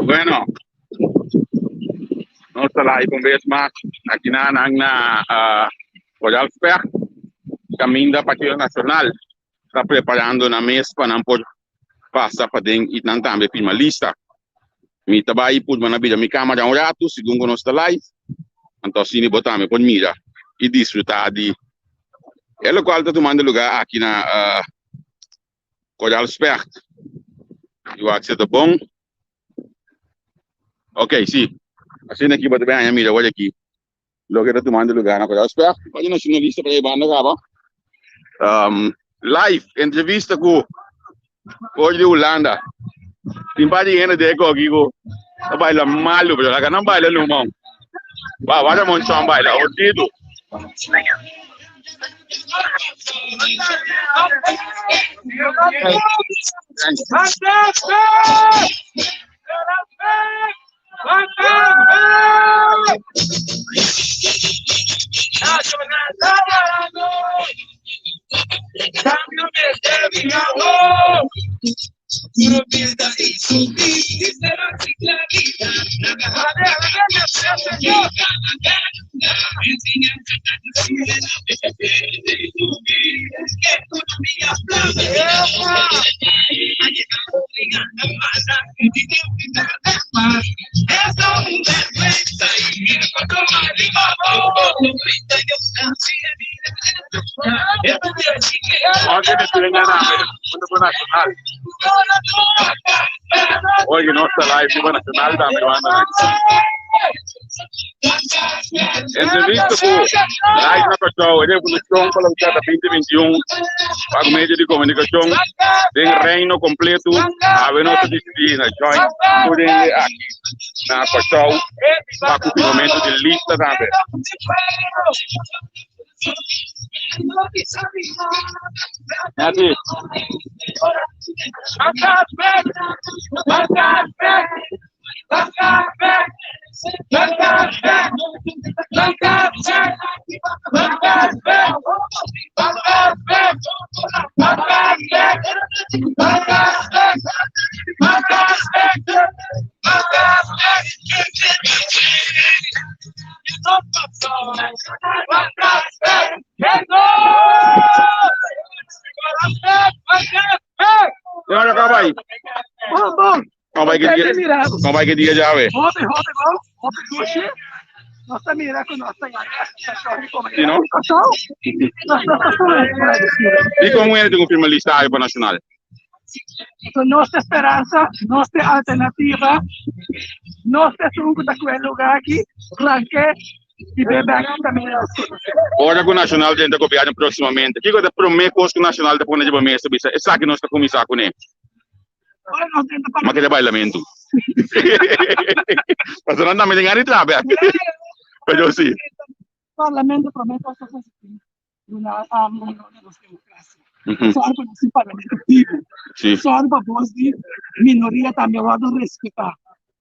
Bueno, nós estamos lá com vez mais aqui na Royal Fair, caminho da Partido Nacional, está preparando na mesa para não poder passar para dentro e não também finalista. Me trabalho por uma vida, minha câmera um rato, segundo nós está live, então assim botar me por mira e desfrutar de. É o qual está tomando lugar aqui na Royal Fair. Eu acho que está bom. Ok, sim. Assim aqui bota bem a mira, olha aqui. Logo está tomando lugar na Royal Fair. Pode nacionalista para ir banda acaba. Live entrevista com hoje de Holanda. Simpati ainda de aqui com não baila malo, pero lá não baila no mão. Vai monte só baila, o tido. Hoy no está live tipo nacional da banda. Entrevista com live na Cachau, revolução para o cada 2021, para o meio de comunicação, tem reino completo, a nossa disciplina, join, podem aqui na Cachau, para o momento de lista também. Nanti. Jangan acaba aí. Como vai que dia já, velho? Ontem, hoje, nossa mira com nossa Sim, não? E como é que tu confirma lista aí para nacional? Nossa esperança, nossa alternativa, nossa trunco daquele lugar aqui, ranque e bebê também. Ora que o nacional tenta copiar proximamente. O que você promete que o nacional depois de uma mesa, é só que nós está começar com ele. Mas que é bailamento. Mas não dá me dengar e trabalhar. Mas sim. Parlamento promete essa coisa na democracia. Só para esse parlamento vivo. Só para voz de minoria também vamos respeitar.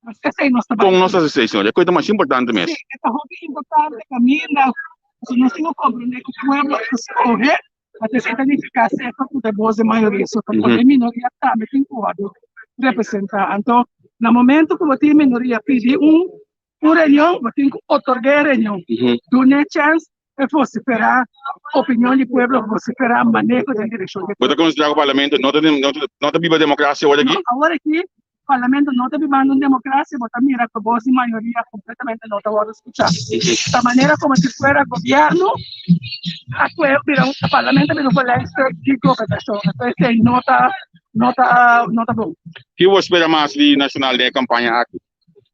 Mas essa é nossa com nossa associação, é a coisa mais importante mesmo. Sim, é muito importante, Camila. Nós temos que compreender que o povo escolhe até se identificar se é para a voz de maioria, só para a minoria também tem que representar. Então, no momento que você minoria pedir reunião, você tem que otorgar a reunião. Dar chance é vociferar a opinião do povo, vociferar manejo da direção. Você considera o parlamento não tem viva democracia hoje aqui? Agora aqui, o parlamento não está vivendo democracia, mas também a voz de maioria completamente não está a escuchar. Da maneira como se fuera governo, o parlamento virou colegio de governação. Então, não está bom. O que você espera mais de nacional de campanha aqui?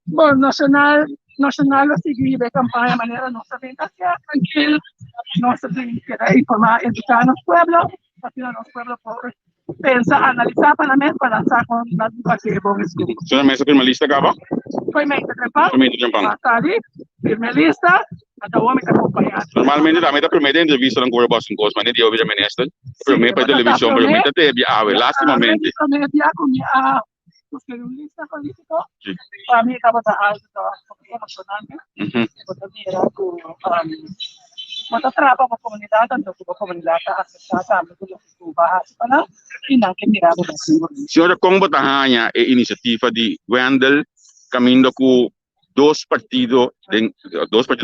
Bom, nacional a seguir a campanha de maneira nossa vida tranquila, nossa tem que informar, educar nosso povo, para nosso povo pobre. Pensa, analisar para lançar com a partir bom escudo. Você não mesa primeirista acaba? Foi meio trempão. Está ali, primeirista, até o homem que acompanhado. Normalmente também a primeira entrevista não corre bastante coisa, mas nem de ouvir a ministra. Primeiro para televisão, primeiro teve lastimamente. Os periodistas políticos, para mim estava da alta, emocionante. Eu também era com Mata traba a comunidade, então a comunidade aceitar também tudo que vai para e não que mirar o seguro. Senhora, como Botahanya é iniciativa de Wendel, caminho com dois partidos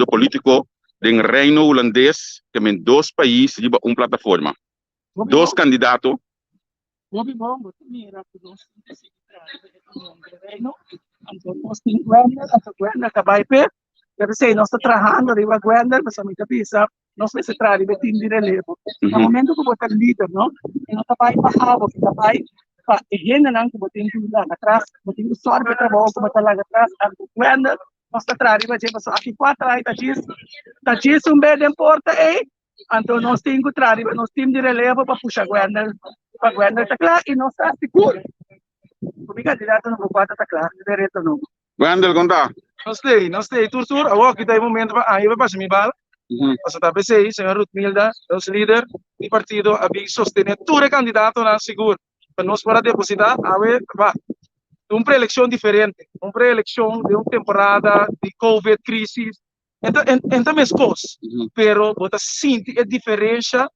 políticos do Reino Holandês, que tem dois países e uma plataforma. Dois candidatos. Bom, mira, nós nós temos Gwendel Cabaipé, deve ser nós trabalhando arriba Gwendel, mas a mim pisa, nós vamos trabalhar de time de relevo. No momento que botar líder, não? E nós vai para água, que vai para higiene não que botar tudo lá atrás, botar o sorte de trabalho que botar lá atrás, a Gwendel, nós trabalhando de você aqui quatro aí tá diz bem de importa então nós temos que trabalhar, nós temos de relevo para puxar Gwendel, para Gwendel tá claro e nós está seguro. O candidato não pode estar claro, direito não. Wendel, conta. Nós temos tudo, agora que tem momento para aí vai passar me bala. Mas a PCI, senhor Ruth Milda, nosso líder do partido, havia sostener todo candidato na seguro. Para nós para depositar, uma pré-eleição diferente, uma pré-eleição de uma temporada de Covid, crise, então mais coisas. Pero você sente a diferença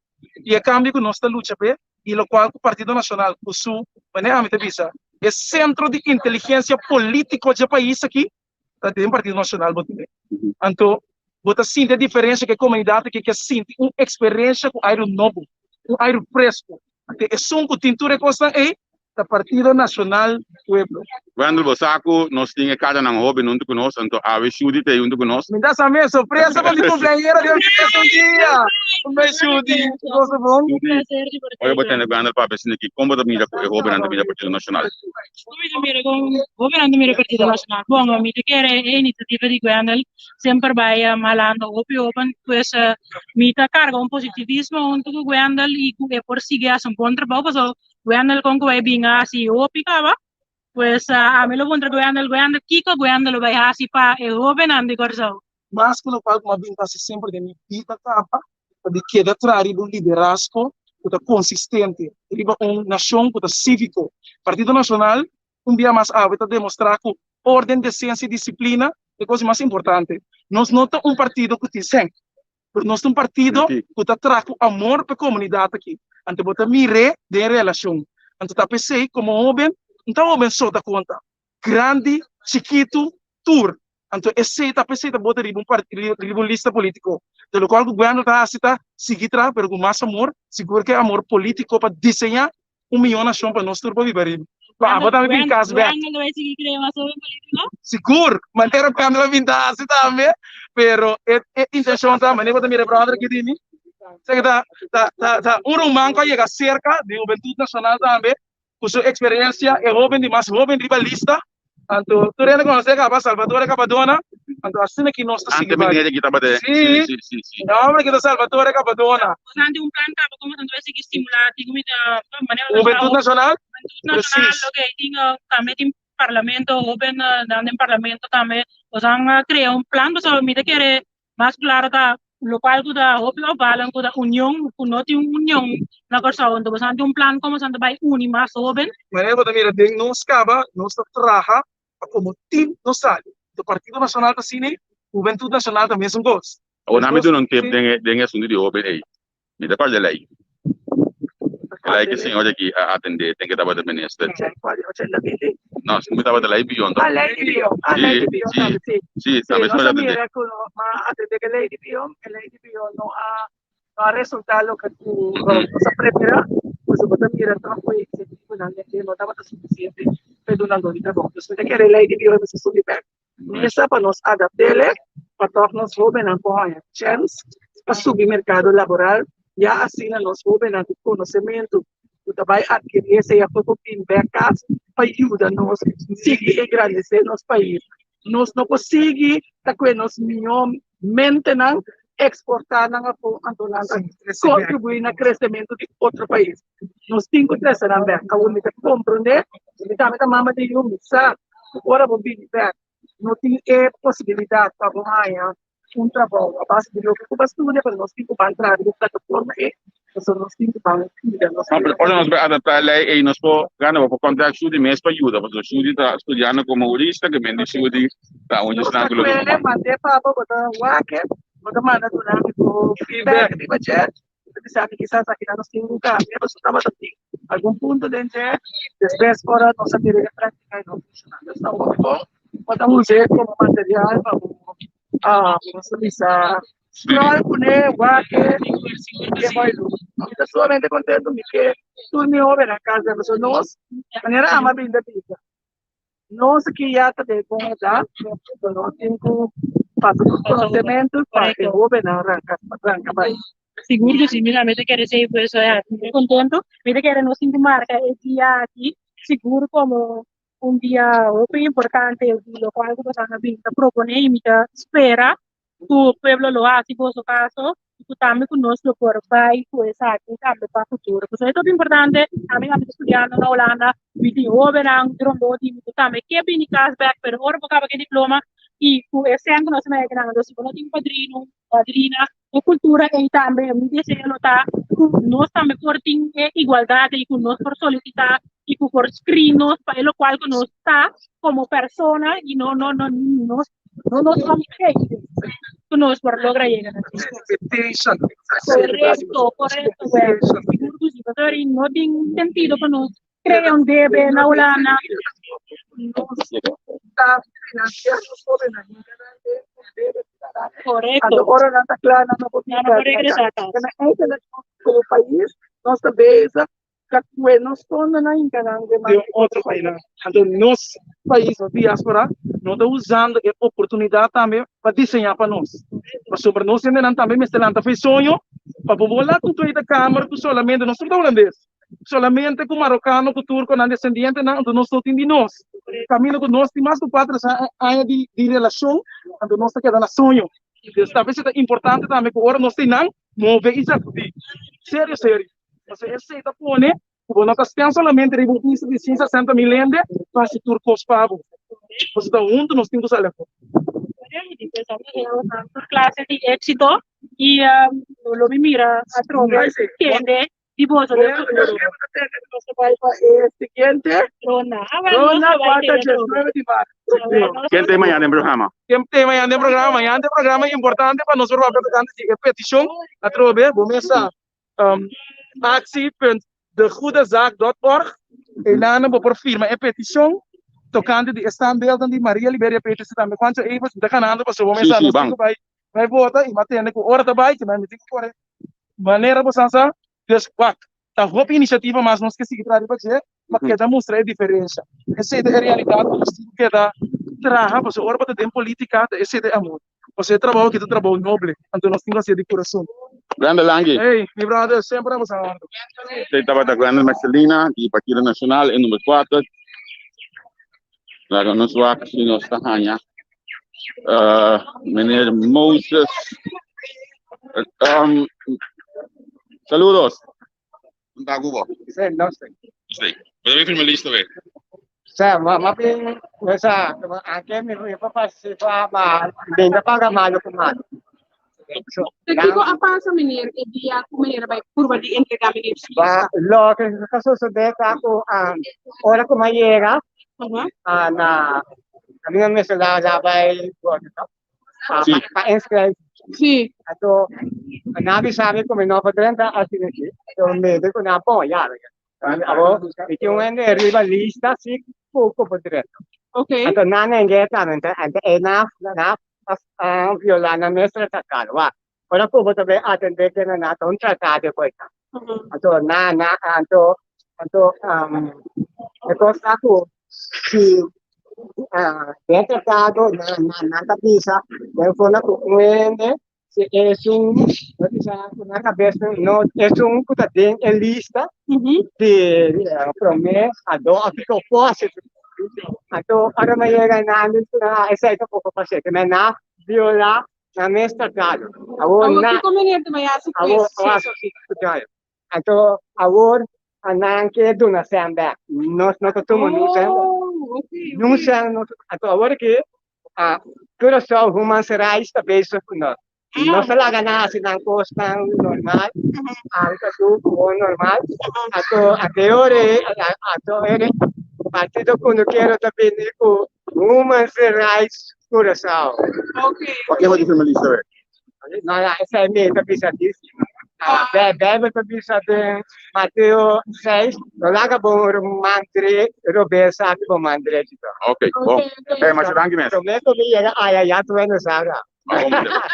e a cambio que nós estamos lutando e o qual o Partido Nacional, o Sul, maneira a visa, é centro de inteligência política do país aqui, tem um Partido Nacional, então você sente a diferença que a comunidade que sente uma experiência com aire novo, com aire fresco, é som com tintura constante aí, do Partido Nacional Pueblo. Wendel, você nós temos cada um hobby junto conosco, então a vez Judy tem junto conosco. Me dá essa minha surpresa para o cumpleañero de um dia. Um beijo, Judy. Tudo bom? Olha, eu tenho Wendel para ver se aqui como da minha hobby na minha Partido Nacional. Governando o Partido Nacional. Bom, a minha quer é iniciativa de Wendel, sempre vai malando open, pois minha carga positivismo untuk Wendel e por seguir a contra porque Wendel con que vai assim opi kaba pues a mí lo contra Wendel kiko Wendel vai assim pa open andi corso. Mas quando eu falo com uma vinda sempre de minha vida capa, de que da trari do liderazgo, que consistente, riba nação que cívico. Partido Nacional dia mais hábito demonstrar que ordem, decência e disciplina é a coisa mais importante. Nós não temos partido que tem sangue, nós temos partido que traz amor para a comunidade aqui. Então, bota mire de relação. Então, tá pensei como homem, então homem só dá conta. Grande, chiquito, tour. Então, esse tá pensei tá bota um lista político. Pelo qual o governo tá seguir tra, pero com mais amor, seguro que é amor político para desenhar milhão nação para nós para viver. Para botar me caso bem. Seguro, maneira para ela vir assim também, pero é intenção tá, maneira para me representar aqui de mim. Romano que chega cerca de Juventude Nacional também, com sua experiência, é jovem de mais jovem rivalista. Então, tu ainda conhece a Salvatore Capadona, então assim que nós estamos seguindo. Sim. Não, que é Salvatore Capadona. Nanti plan ka como tanto vai seguir estimular, digo me da maneira Juventude Nacional. Nacional, ok, tinha também tem parlamento, open dando parlamento também, usang criar plan para me querer mais claro tá local que da hopi o balan que da união, que não tem união na corsa então você tem plan como santo vai unir mais open. Mas eu também tenho nós cava, nós trabalha como time no sale. Do Partido Nacional da Cine, Juventude Nacional também são gols. O nome do não tem assunto de open aí. Me dá para lei. Lei que senhor aqui atender, tem que dar para ministro. Não, se me dá para lei bion. A lei de bion, Sim, talvez não atender. Atender que lei de bion não há resultado que tu você prepara, você bota mira então foi não estava suficiente para não dar tá bom. Você tem que lei de bion você subir bem. Essa para nós adaptar para todos nós jovens não correr chance para subir mercado laboral. Já assim nós jovens não conhecimento tu vai adquirir esse apoio becas para ajudar nós seguir engrandecer nosso país. Nós não conseguimos que nós mantenhamos exportar na contribuir no crescimento de outro país. Nós temos que trazer também a única compreender que também a mama de missa agora vou vir back não tem possibilidade para ganhar trabalho a base de que o estudo para nós temos que entrar na plataforma nós temos que Olha, nós adaptar a lei e nós podemos contar ajuda e mesmo ajuda, porque o Judy está estudando como jurista, que me ajuda a onde está manter para botar o Bagaimana tu nak itu feedback di baca? Jadi sabi kisah sa kita nos tinggal, pero sa tama tati. Algum punto dentro, después fora nossa direita prática e não funcionando. Está bom. Podemos usar como material para nossa scroll, puné, guaque, que vai do. Estou somente contento porque tu me ouve na casa, mas nós, maneira amabil da vida. Nós que já está de bom dar, nós temos fazer conhecimento para que ouve na arranca vai. Seguro que sim, mira, me te quer dizer, pues, muy contento, me te quer nos marca el día aquí, seguro como un día muy importante, lo cual tú vas a proponer y me espera, tu pueblo lo hace, por su caso, y tú también conoces por país, pues, aquí, también para el futuro. Pues, esto es importante, a mí me estudiando en Holanda, me digo, verán, tromboti, me también, que viene cashback, pero ahora porque que diploma, y ese año no se me ha ganado, si no tengo padrino, padrina, e cultura e também me desejo notar nós também por ter igualdade e nós por solicitar e por escrever para o qual nós está como pessoa e não nós somos feitos nós por lograr chegar correto seguro que não tem sentido para nós criar debe na Holanda correto Agora não está claro, não pode regresar como país, nós também nós estamos na de outro país. Então, nosso país, a diáspora, não está usando a oportunidade também para desenhar para nós. Mas sobre nós, ainda também, mas não fez sonho, para voar com toda a câmara, solamente, nós somos holandês. Solamente com marocano, com turco, não descendente, não, então nós não temos nós. Caminho com nós, tem mais de 4 anos de relação, então nós estamos quedando sonho. Talvez seja importante também, que agora nós temos mover isso aqui. Sério. Você aceita pôr, né? Porque nós temos solamente de 60 mil ende para se turcos pago. Você está junto, nós temos que sair. Clase de éxito y lo mira a través de dibujo de siguiente, Rona, quarta, 19 de março. ¿Quién te mañana en programa? Tem tema de programa é importante para nós representantes de petição a través começa actie.degoedezaak.org e lá não por firma é petição tocante de standbeelden de Maria Liberia Peters também quando é você está canando para o começar nós vai votar e matando com hora também que vai meter por maneira você después tá roupa iniciativa mas nós que seguir para fazer mas que mostrar a diferença essa é a realidade que dá trabalha você ora para ter política esse é amor você trabalha que tu trabalha nobre então nós temos que ser de coração. Grande Langui. Hey, mi brother, sempre vamos a hablar. Saya estaba de Grande Marcelina di Partido Nacional en número 4. Laga nos wak si nos tahanya. Meneer Moses. Saludos. Unta Cuba. Sí, no sé. Sí. ¿Puedo firmar listo, ve? O sea, mapi, o sea, anche mi papà si fa, ma bene paga malo con malo. Kiko apa sa meneer dia ku meneer by kurba di entrega mi Lo que sucede ako, ora ko mayera, na kami nga mesala sabay Sí. pa-inscribe. Sí. Ato, nabi sabi ko may nopadrenta at sinisi. So, medyo ko na po, yari. Ako, ito yung rivalista, si Puko Podreto. Okay. Ato, nanengeta, ante enough, violana nuestra tratado. Ora po ba tabi atende ka na nato tratado ko ita. Ato ito ako si tratado na tapisa dahil po na kuwende si una cabeça no un cutadinho lista de promessa do apito posse. Ato para mayroon na andun na isa ito po kasi kaya na viola na mes tratado. Awon na Kiko meneer de mayasi awon ato awon anang ke do na samba. No tutumo no samba. Nung samba ato awon ke pero sa human rights ta base no. No talaga na silang kostang normal. Ang kasuko normal. Ato ere partido quando quero também com human rights Curaçao. Okay. ¿Por qué voy a firmar listo, ve? não, essa é meio tapisadíssima. Bebe tapisade Mateo 6, não larga bom mantre, Roberto sabe bom mantre. Ok, bom. Mas danke mesmo. Prometo que ia já tu não sabe.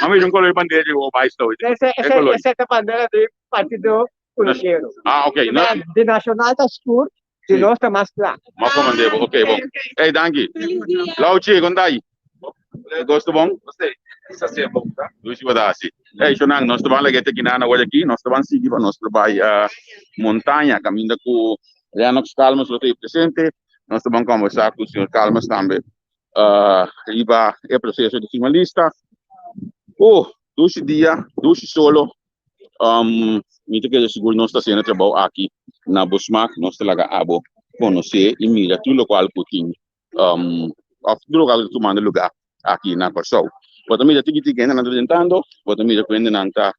Mami, yung color bandeira o mais to. Essa é a bandeira do partido político. Ok. De nacional da escuro, de nós tá mais claro. Mas comandebo, ok, bom. Hey, danke. Lauchi, kondai. Gosto bom? Gostei. Isso assim é bom, tá? Luís Vadassi. Hey, Shonang, nós estamos aqui hoje aqui, nós estamos seguindo para nosso trabalho montanha, caminhando com Leanox Calmas, que está presente. Nós estamos conversar com o senhor Calmas também. Riba é processo de finalista. Dois dias, dois solo. Mito que seguro nós está sendo trabalho aqui na Busmac, nós estamos lá abo conhecer e mira tudo o qual putin tudo o qual tomando lugar aqui na Corsol. Quando mira tiki que ainda não apresentando, quando mira quando não está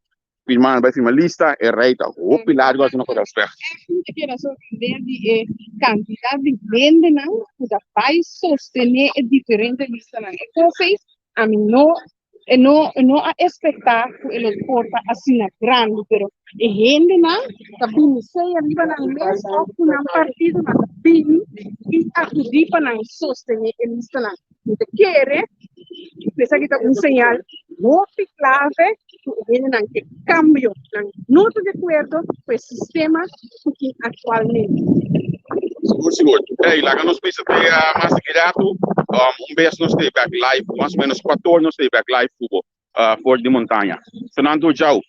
firmando vai finalista é rei tá o pilar gosta não pode esperar. Eu quero saber de quantidade de venda não que vai sostener é diferente lista não. Como fez a mim não a expectar que ele porta assim na grande, pero e gente não também sei arriba na mês ou na partido na bem e acudir para não sostener a lista não. Então quer precisa que tá señal muito clave que cambio não estou de acordo com o sistema que atualmente. Seguro. Hey, lá que nós pensamos mais direto, beijo nós teve back live, mais ou menos 4 horas nós teve back live fora de montanha. Fernando, tchau.